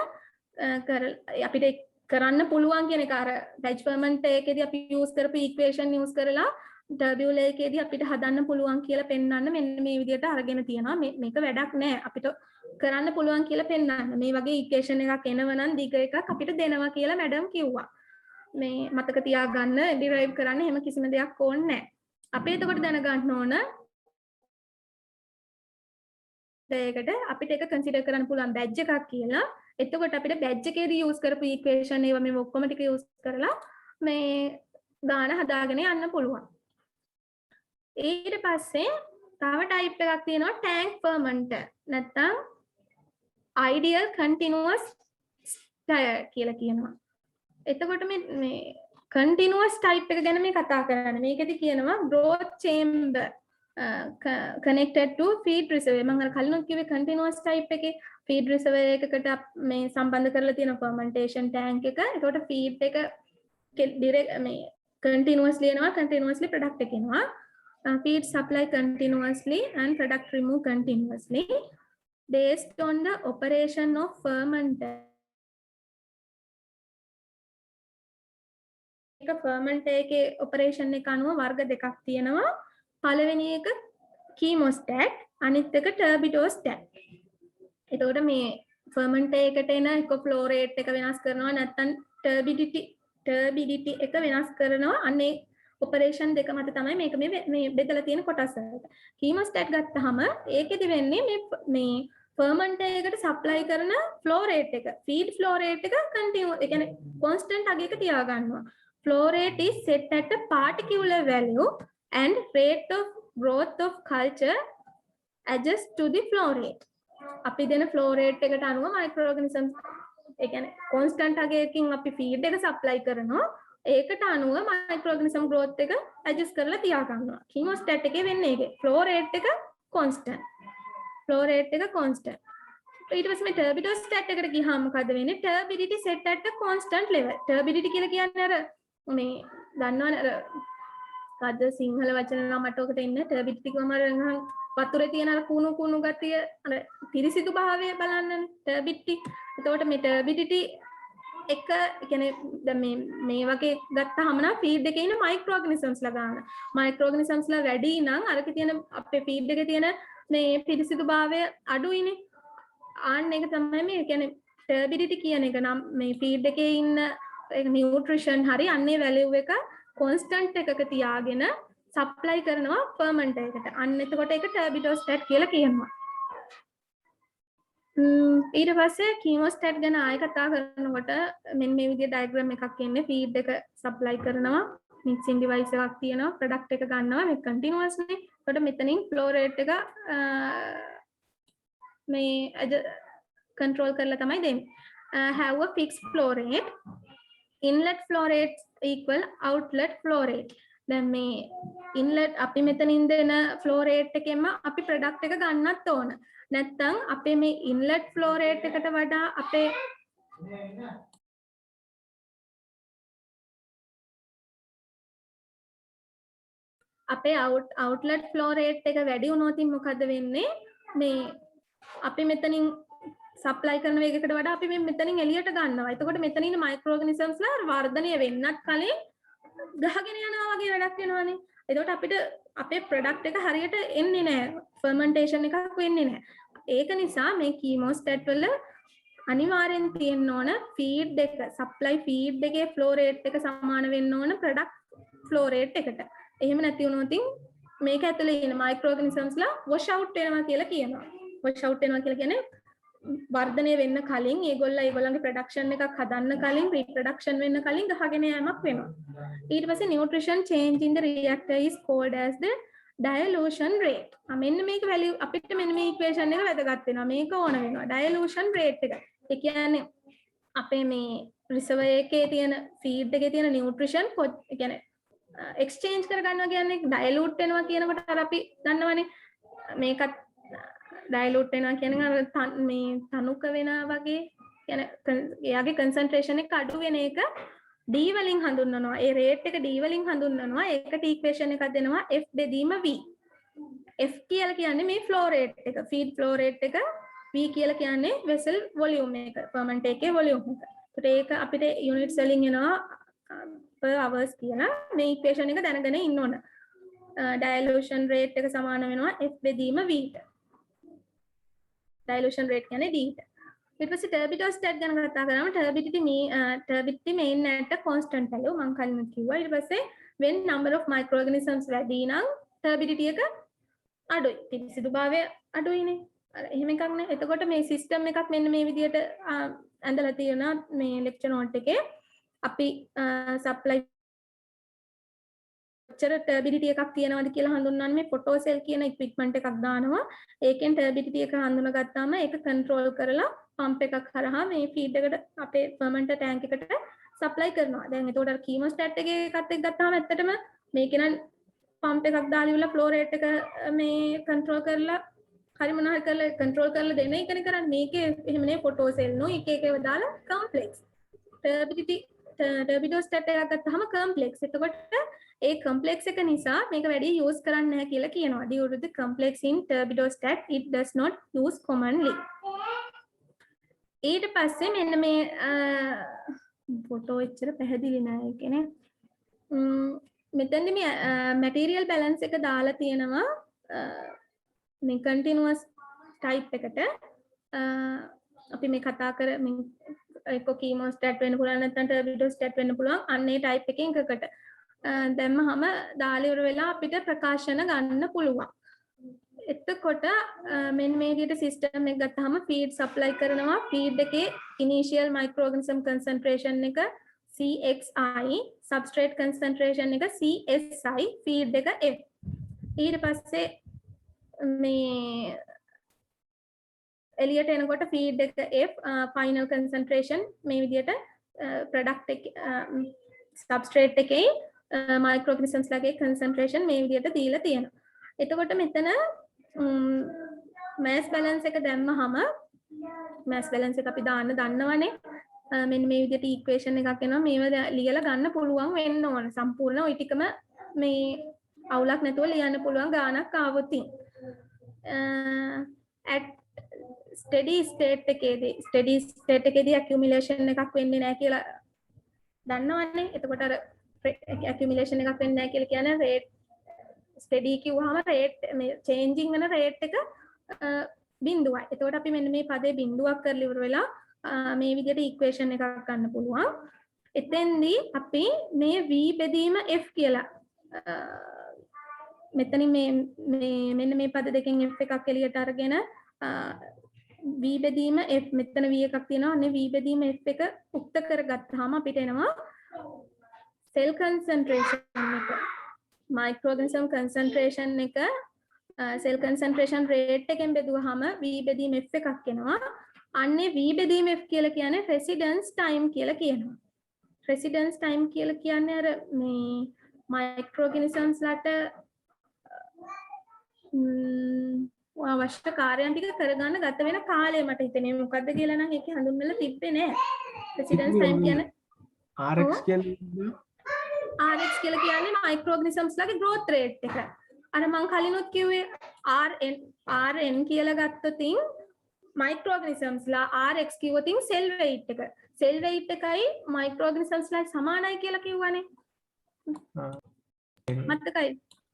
[SPEAKER 1] අපිට කරන්න පුළුවන් කියන එක අර batch fermenter එකේදී අපි use කරපු equation use කරලා tubular එකේදී අපිට හදන්න පුළුවන් කියලා පෙන්වන්න මෙන්න මේ විදිහට අරගෙන තියෙනවා. මේක වැඩක් නෑ අපිට කරන්න පුළුවන් කියලා පෙන්වන්න. මේ වගේ equation එකක් එනවනම් දිග එකක් අපිට දෙනවා කියලා madam කිව්වා. මේ මතක තියාගන්න derive කරන්න එහෙම කිසිම දෙයක් ඕනේ නැහැ. අපි එතකොට දැනගන්න ඕන දෙයකට අපිට එක consider කරන්න පුළුවන් badge එකක් කියලා. එතකොට අපිට badge එකේදී use කරපු equation ඒවා මේ ඔක්කොම ටික use කරලා මේ ගාන හදාගෙන යන්න පුළුවන්. ඊට පස්සේ තව type එකක් තියෙනවා tank fermenter නැත්නම් ideal continuous stir කියලා කියනවා. එතකොට මේ continuous type එක ගැන මේ කතා කරන්නේ. මේකෙදි කියනවා growth chamber connected to feed reservoir. මම අර කලින් කිව්වේ continuous type එකේ feed reservoir එකකට මේ සම්බන්ධ කරලා තියෙන fermentation tank එක. එතකොට feed එක direct මේ continuously එනවා continuously product එක එනවා. Feed supply continuously and product remove continuously based on the operation of fermenter. fermenter එකේ operation එක අනුව වර්ග දෙකක් තියෙනවා. පළවෙනි එක chemostat අනිත් එක turbidostat. එතකොට මේ fermenter එකට එන එක flow rate එක වෙනස් කරනවා නැත්නම් turbidity එක වෙනස් කරනවා. අන්නේ operation දෙක මත තමයි මේක මේ බෙදලා තියෙන කොටස් වලට. chemostat ගත්තාම ඒකෙදි වෙන්නේ මේ fermenter එකට supply කරන flow rate එක feed flow rate එක continuous ඒ කියන්නේ constant අගයක තියා ගන්නවා. Flow rate is set at a particular value and rate of growth of culture adjust to the flow rate. අපි දෙන flow rate එකට අනුව microorganisms ඒ කියන්නේ constant අගයකින් අපි feed එක supply කරනවා. ඒකට අනුව microorganism growth එක adjust කරලා තියා ගන්නවා. chemostat එකේ වෙන්නේ ඒකේ. flow rate එක constant. flow rate එක constant. ඊට පස්සේ මේ turbidostat එකට ගියාම මොකද වෙන්නේ? turbidity set at a constant level. turbidity කියලා කියන්නේ අර මේ දන්නවනේ අර කද්ද සිංහල වචන නම් මට ඔකට ඉන්න turbidity කියවම අර වතුරේ තියෙන අර කුණු ගතිය අර පිරිසිදු භාවය බලන්නනේ turbidity. එතකොට මේ turbidity එක කියන්නේ දැන් මේ වගේ ගත්තාම නම් feed එකේ ඉන්න microorganisms ලා ගන්න. microorganisms ලා වැඩි නම් අරක තියෙන අපේ feed එකේ තියෙන මේ පිරිසිදු භාවය අඩුයිනේ. ආන්න එක තමයි මේ කියන්නේ turbidity කියන එක නම් මේ feed එකේ ඉන්න nutrition හරි අන්නේ value එක constant එකක තියාගෙන supply කරනවා fermenter එකට. අන්න එතකොට ඒක turbidostat කියලා කියනවා. ඊට පස්සේ chemostat ගැන ආයෙ කතා කරනකොට මෙන්න මේ විදිහේ diagram එකක් එන්නේ feed එක supply කරනවා mixing device එකක් තියෙනවා product එක ගන්නවා මේ continuous නේ. එතකොට මෙතනින් flow rate එක මේ control කරලා තමයි දෙන්නේ. have a fixed flow rate. Inlet flow rate equal outlet flow rate. දැන් මේ inlet අපි මෙතනින් දෙන flow rate එකෙන්ම අපි product එක ගන්නත් ඕන. නැත්නම් අපේ මේ inlet flow rate එකට වඩා අපේ outlet flow rate එක වැඩි වුණොත් මොකද වෙන්නේ? මේ අපි මෙතනින් supply කරන වේගයකට වඩා අපි මේ මෙතනින් එළියට ගන්නවා. එතකොට මෙතන ඉන්න micro organisms ලා වර්ධනය වෙන්නත් කලින් ගහගෙන යනවා වගේ වැඩක් වෙනවානේ. එතකොට අපිට අපේ product එක හරියට එන්නේ නැහැ. fermentation එකක් වෙන්නේ නැහැ. ඒක නිසා මේ chemostat වල අනිවාර්යෙන් තියෙන්න ඕන feed එක supply feed එකේ flow rate එක සමාන වෙන්න ඕන product flow rate එකට. එහෙම නැති වුණොත් මේක ඇතුලේ ඉන්න micro organisms ලා wash out වෙනවා කියලා කියනවා. wash out වෙනවා කියලා කියන්නේ වර්ධනය වෙන්න කලින් ඒගොල්ලන්ගේ ප්‍රොඩක්ෂන් එකක් හදන්න කලින් රීප්‍රොඩක්ෂන් වෙන්න කලින් ගහගෙන යෑමක් වෙනවා. ඊට පස්සේ nutrition change in the reactor is called as the dilution rate. මෙන්න මේක වැලියු අපිට මෙන්න මේ ඉක්වේෂන් එක වැදගත් වෙනවා. මේක ඕන වෙනවා. dilution rate එක. ඒ කියන්නේ අපේ මේ රිසර්වර් එකේ තියෙන feed එකේ තියෙන nutrition ඒ කියන්නේ exchange කර ගන්නවා කියන්නේ dilute වෙනවා කියනකොට අර අපි දන්නවනේ මේකත් dilute වෙනවා කියන්නේ අර මේ තනුක වෙනවා වගේ කියන්නේ එයාගේ concentration එක අඩු වෙන එක D වලින් හඳුන්වනවා. ඒ rate එක D වලින් හඳුන්වනවා. ඒකට equation එකක් දෙනවා F බෙදීම V. F කියලා කියන්නේ මේ flow rate එක, feed flow rate එක. V කියලා කියන්නේ vessel volume එක, ferment එකේ volume එක. ඒකට ඒක අපිට units වලින් එනවා per hours කියලා. මේ equation එක දැනගෙන ඉන්න ඕන. dilution rate එක සමාන වෙනවා F බෙදීම V ට. dilution rate කියන්නේ D ට. ඊට පස්සේ turbidostat ගැන කතා කරාම turbidity main at a constant value මම කලින් කිව්වා. ඊට පස්සේ when number of microorganisms වැඩි නම් turbidity එක අඩුයි. පිරිසිදුභාවය අඩුයිනේ. එහෙම එකක් නේ. එතකොට මේ system එකක් මෙන්න මේ විදිහට ඇඳලා තියෙනවා මේ lecture note එකේ. අපි supply turbidity එකක් තියෙනවද කියලා හඳුන්වන්නේ මේ photocell කියන equipment එකක් දානවා. ඒකෙන් turbidity එක හඳුනාගත්තාම ඒක control කරලා pump එකක් හරහා මේ feed එකට අපේ fermenter tank එකට supply කරනවා. දැන් එතකොට අර chemostat එකේ එකත් එක්ක ගත්තාම ඇත්තටම මේකේ නම් pump එකක් දාලා ඉවරලා flow rate එක මේ control කරලා හරි මොනවා කරලා control කරලා දෙන එකනේ කරන්නේ. මේකේ එහෙම නේ photocell නෝ එක එක ඒවා දාලා complex turbidostat එකක් ගත්තාම complex. එතකොට ඒ complex එක නිසා මේක වැඩි use කරන්නේ නැහැ කියලා කියනවා. Due to the complex in turbidostat it does not use commonly. ඊට පස්සේ මෙන්න මේ ෆොටෝ එච්චර පැහැදිලි නෑ ඒකනේ. මෙතනදි මේ material balance එක දාලා තියෙනවා මේ continuous type එකට. අපි මේ කතා කර එක්ක chemostat වෙන්න පුළුවන් නැත්නම් turbidostat වෙන්න පුළුවන් අන්නේ type එකකින් එකකට. දැම්මහම දාලා ඉවර වෙලා අපිට ප්‍රකාශන ගන්න පුළුවන්. එතකොට මෙන්න මේ විදිහට සිස්ටම් එක ගත්තාම feed supply කරනවා. feed එකේ initial microorganism concentration එක CXI, substrate concentration එක CSI, feed එක F. ඊට පස්සේ මේ එළියට එනකොට feed එක F, final concentration මේ විදිහට product එක substrate එකේ microorganisms ලගේ concentration මේ විදිහට දීලා තියෙනවා. එතකොට මෙතන mass balance එක දැම්මහම mass balance එක අපි දාන්න දන්නවනේ. මෙන්න මේ විදිහට equation එකක් එනවා. මේව ලියලා ගන්න පුළුවන් වෙන්න ඕන. සම්පූර්ණ ওই ටිකම මේ අවුලක් නැතුව ලියන්න පුළුවන් ගානක් ආවොත් at steady state එකේදී accumulation එකක් වෙන්නේ නැහැ කියලා දන්නවනේ. එතකොට අර accumulation එකක් වෙන්නේ නැහැ කියලා කියන්නේ rate steady කිව්වහම rate මේ changing වෙන rate එක බිඳුවයි. එතකොට අපි මෙන්න මේ පදේ බිඳුවක් කරලා ඉවර වෙලා මේ විදිහට equation එකක් ගන්න පුළුවන්. එතෙන්දී අපි මේ v බෙදීම f කියලා මෙතනින් මේ මෙන්න මේ පද දෙකෙන් f එකක් එළියට අරගෙන v බෙදීම f මෙතන v එකක් තියෙනවා. අනේ v බෙදීම f එක උක්ත කරගත්තාම අපිට එනවා cell concentration එක microorganism concentration එක cell concentration rate එකෙන් බෙදුවාම v බෙදීම f එකක් එනවා. අන්නේ v බෙදීම f කියලා කියන්නේ residence time කියලා කියනවා. residence time කියලා කියන්නේ අර මේ microorganisms ලට අවශ්‍ය කාර්යයන් ටික කරගන්න ගත වෙන කාලය මට හිතෙන්නේ මොකද්ද කියලා නම් ඒකේ හඳුන්වලා තිබ්බේ නෑ. residence time කියන්නේ
[SPEAKER 4] RX කියන්නේ
[SPEAKER 1] RX කියලා කියන්නේ microorganisms ලගේ growth rate එක. අර මං කලිනුත් කිව්වේ RN කියලා ගත්තොතින් microorganisms ලා RX කිව්වොතින් cell weight එක. cell weight එකයි microorganisms ලා සමානයි කියලා කිව්වනේ. මතකයි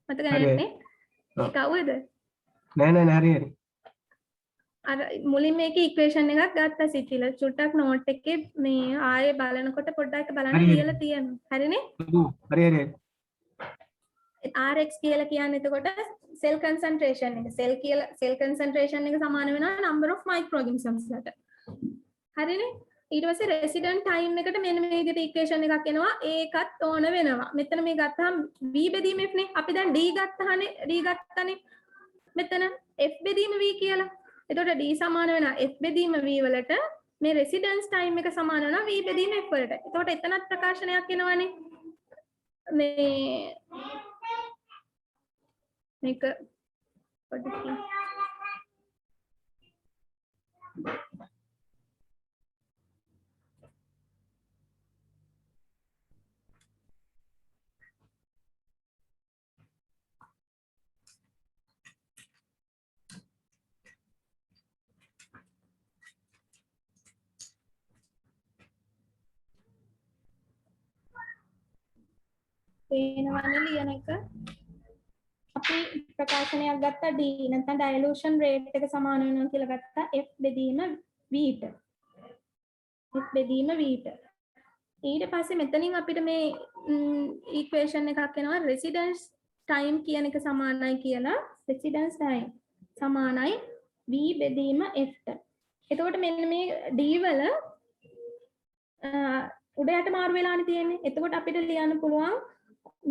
[SPEAKER 1] නැන්නේ? ඒක අවුද?
[SPEAKER 4] නෑ හරි
[SPEAKER 1] අර මුලින් මේකේ ඉක්වේෂන් එකක් ගත්තා සිතිල චුට්ටක් නෝට් එකේ මේ ආයේ බලනකොට පොඩ්ඩක් බලන්න කියලා තියෙනවා. හරිනේ?
[SPEAKER 4] හරි
[SPEAKER 1] RX කියලා කියන්නේ එතකොට cell concentration එක. cell concentration එක සමාන වෙනවා number of microorganisms වලට. හරිනේ? ඊට පස්සේ resident time එකට මෙන්න මේ විදිහට ඉක්වේෂන් එකක් එනවා. ඒකත් ඕන වෙනවා. මෙතන මේ ගත්තාම v බෙදීම f නේ. අපි දැන් d ගත්තානේ. මෙතන f බෙදීම v කියලා. එතකොට d සමාන වෙනවා f බෙදීම v වලට මේ residence time එක සමාන වෙනවා v බෙදීම f වලට. එතකොට එතනත් ප්‍රකාශනයක් එනවනේ. මේක පොඩ්ඩක් පේනවනේ ලියන එක. අපි ප්‍රකාශනයක් ගත්තා D නැත්නම් dilution rate එක සමාන වෙනවා කියලා ගත්තා F බෙදීම V ට. F බෙදීම V ට. ඊට පස්සේ මෙතනින් අපිට මේ equation එකක් එනවා residence time කියන එක සමානයි කියලා. residence time සමානයි V බෙදීම F ට. එතකොට මෙන්න මේ D වල උඩ යට මාරු වෙලානේ තියෙන්නේ. එතකොට අපිට ලියන්න පුළුවන්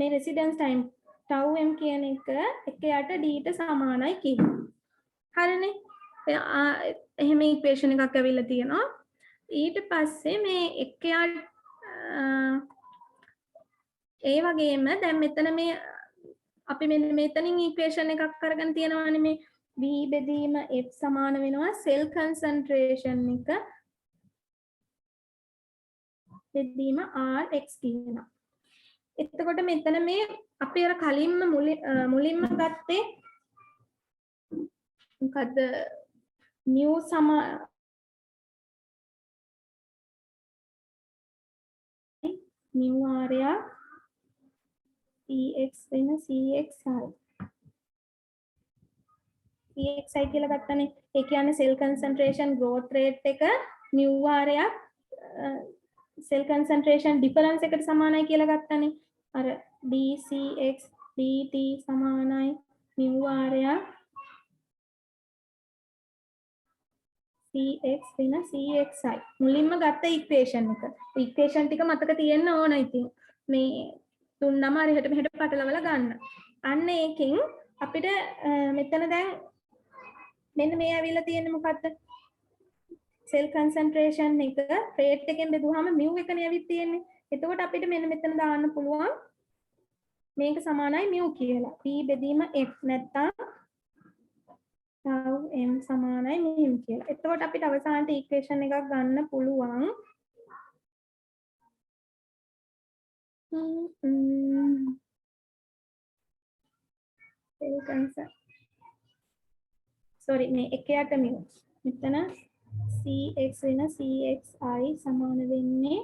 [SPEAKER 1] මේ residence time tau m කියන එක යට d ට සමානයි කියලා. හරිනේ? එහෙම ඉක්වේෂන් එකක් ඇවිල්ලා තියෙනවා. ඊට පස්සේ මේ ඒ වගේම දැන් මෙතන මේ අපි මෙන්න මෙතනින් ඉක්වේෂන් එකක් අරගෙන තියෙනවානේ මේ v බෙදීම f සමාන වෙනවා cell concentration එක බෙදීම rx කියනවා. එතකොට මෙතන මේ අපි අර කලින්ම මුලින්ම ගත්තේ මොකද්ද mu area cx වෙන cxi කියලා ගත්තනේ. ඒ කියන්නේ cell concentration growth rate එක mu area cell concentration difference එකට සමානයි කියලා ගත්තනේ. අර dcx dt සමානයි mu area cx වෙන cxi. මුලින්ම ගත්ත ඉක්වේෂන් එක. ඉක්වේෂන් ටික මතක තියෙන්න ඕන. ඉතින් මේ තුන්නම හරියට මෙහෙට පටලවලා ගන්න. අන්න ඒකෙන් අපිට මෙතන දැන් මෙන්න මේ ඇවිල්ලා තියෙන්නේ මොකද්ද? cell concentration එක rate එකෙන් බෙදුවාම mu එකනේ ඇවිත් තියෙන්නේ. එතකොට අපිට මෙන්න මෙතන දාන්න පුළුවන් මේක සමානයි mu කියලා. p බෙදීම f නැත්තම් tau m සමානයි මෙහෙම කියලා. එතකොට අපිට අවසානට ඉක්වේෂන් එකක් ගන්න පුළුවන්. cell concentration මේ එකයට mu. මෙතන cx වෙන cxi සමාන වෙන්නේ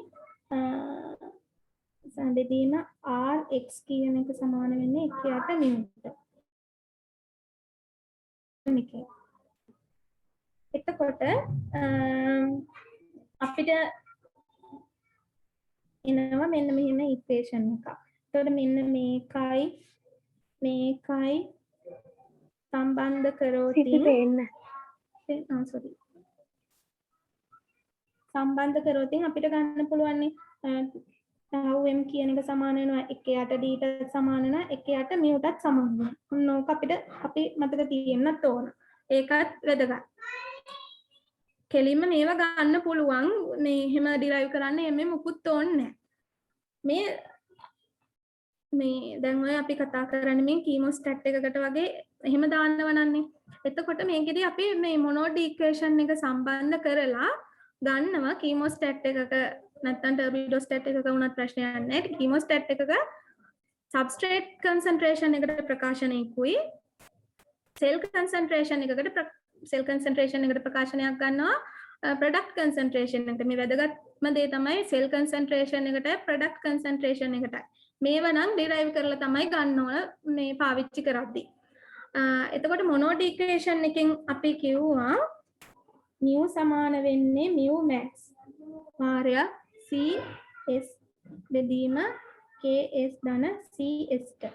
[SPEAKER 1] බෙදීම rx කියන එක සමාන වෙන්නේ එකයට mu ට. එතකොට අපිට එනවා මෙන්න මෙහෙම ඉක්වේෂන් එකක්. එතකොට මෙන්න මේකයි සම්බන්ධ කරෝතින් සම්බන්ධ කරෝතින් අපිට ගන්න පුළුවන් tau m කියන එක සමාන වෙනවා 1යට d ට සමාන වෙනවා 1යට mu ටත් සමාන වෙනවා. ඕක අපි මතක තියෙන්නත් ඕන. ඒකත් වැදගත්. කෙලින්ම මේවා ගන්න පුළුවන් මේ එහෙම ඩිරයිව් කරන්න එමේ මුකුත් ඕනේ නැහැ මේ දැන් ඔය අපි කතා කරන්නේ මේ කීමෝස්ටැට් එකකට වගේ එහෙම දාන්නව නන්නේ එතකොට මේකෙදි අපි මේ මොනෝඩ් ඉක්වේෂන් එක සම්බන්ධ කරලා ගන්නවා කීමෝස්ටැට් එකක නැත්නම් ටර්බිඩෝස්ටැට් එකක වුණත් ප්‍රශ්නයක් නැහැ කීමෝස්ටැට් එකක සබ්ස්ට්‍රේට් කන්සන්ට්‍රේෂන් එකට ප්‍රකාශනයකුයි සෙල් කන්සන්ට්‍රේෂන් එකට ප්‍රකාශනයක් ගන්නවා ප්‍රොඩක්ට් කන්සන්ට්‍රේෂන් එකට මේ වැදගත්ම දේ තමයි සෙල් කන්සන්ට්‍රේෂන් එකට ප්‍රොඩක්ට් කන්සන්ට්‍රේෂන් එකට මේවා නම් ඩිරයිව් කරලා තමයි ගන්න ඕන මේ පාවිච්චි කරද්දී එතකොට මොනෝඩ් ඉක්වේෂන් එකෙන් අපි කිව්වා mu සමාන වෙන්නේ mu max භාරයක් cs බෙදීම ks ධන cs ට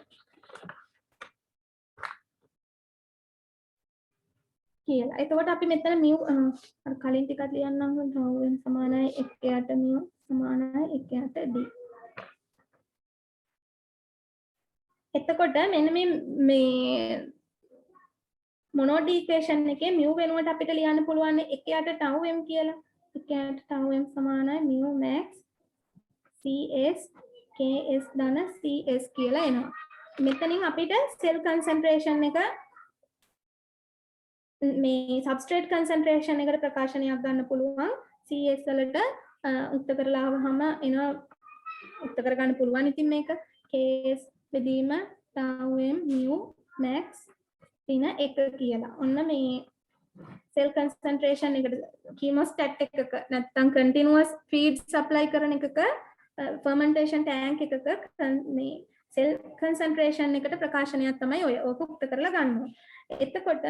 [SPEAKER 1] කියලා. එතකොට අපි මෙතන mu අර කලින් ටිකක් ලියන්නම් රවුම් සමානයි 1ට mu සමානයි 1ට d. එතකොට මෙන්න මේ මොනෝඩ් ඉක්වේෂන් එකේ mu වෙනුවට අපිට ලියන්න පුළුවන් 1ට tau m කියලා. 1ට tau m සමානයි mu max cs ks ධන cs කියලා එනවා. මෙතනින් අපිට සෙල් කන්සන්ට්‍රේෂන් එක මේ සබ්ස්ට්‍රේට් කන්සන්ට්‍රේෂන් එකට ප්‍රකාශනයක් ගන්න පුළුවන් CS වලට උක්ත කරලා ආවහම එනවා උක්ත කර ගන්න පුළුවන් ඉතින් මේක Ks බෙදීම tau m mu max දින 1 කියලා. ඔන්න මේ සෙල් කන්සන්ට්‍රේෂන් එකට කීමෝස්ටැට් එකක නැත්නම් කන්ටිනියස් ෆීඩ් සප්ලයි කරන එකක ෆර්මන්ටේෂන් ටැංක් එකක මේ සෙල් කන්සන්ට්‍රේෂන් එකට ප්‍රකාශනයක් තමයි ඔය උක්ත කරලා ගන්නවා. එතකොට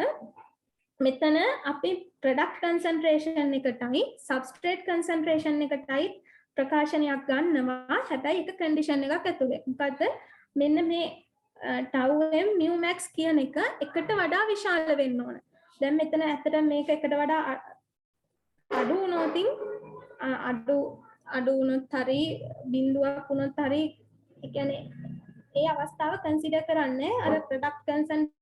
[SPEAKER 1] මෙතන අපි ප්‍රොඩක්ට් කන්සන්ට්‍රේෂන් එකටයි සබ්ස්ට්‍රේට් කන්සන්ට්‍රේෂන් එකටයි ප්‍රකාශනයක් ගන්නවා හැබැයි එක කන්ඩිෂන් එකක් ඇතුලේ. මොකද මෙන්න මේ tau m mu max කියන එක එකට වඩා විශාල වෙන්න ඕන. දැන් මෙතන ඇත්තට මේක එකට වඩා අඩු වුණොත් අඩු වුණොත් හරි බිඳුවක් වුණොත් හරි ඒ කියන්නේ ඒ අවස්ථාව කන්සිඩර් කරන්නේ අර ප්‍රොඩක්ට් කන්සන්ට්‍රේෂන්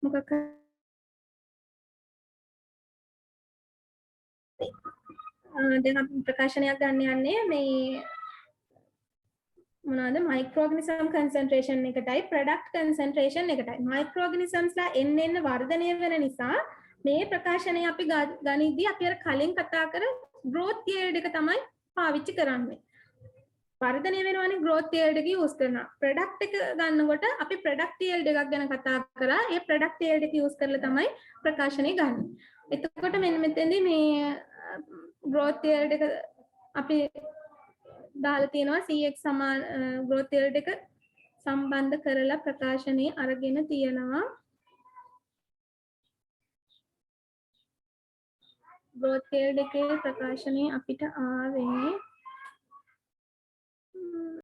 [SPEAKER 1] මොකක් දැන් අපි ප්‍රකාශනයක් ගන්න යන්නේ මේ මොනවාද මයික්‍රෝග්නිසම් කන්සන්ට්‍රේෂන් එකටයි ප්‍රොඩක්ට් කන්සන්ට්‍රේෂන් එකටයි මයික්‍රෝග්නිසම්ස්ලා එන්න වර්ධනය වෙන නිසා මේ ප්‍රකාශනය අපි ගනිද්දී අපි අර කලින් කතා කර growth yield එක තමයි පාවිච්චි කරන්නේ වර්ධනය වෙනවනේ growth yield එක use කරනවා product එක ගන්නකොට අපි product yield එකක් ගැන කතා කරා ඒ product yield එක use කරලා තමයි ප්‍රකාශනය ගන්න. එතකොට මෙන්න මෙතෙන්දී මේ growth yield එක අපි දාලා තියෙනවා cx සමාන growth yield එක සම්බන්ධ කරලා ප්‍රකාශනයේ අරගෙන තියෙනවා growth yield එකේ ප්‍රකාශනයේ අපිට ආවේ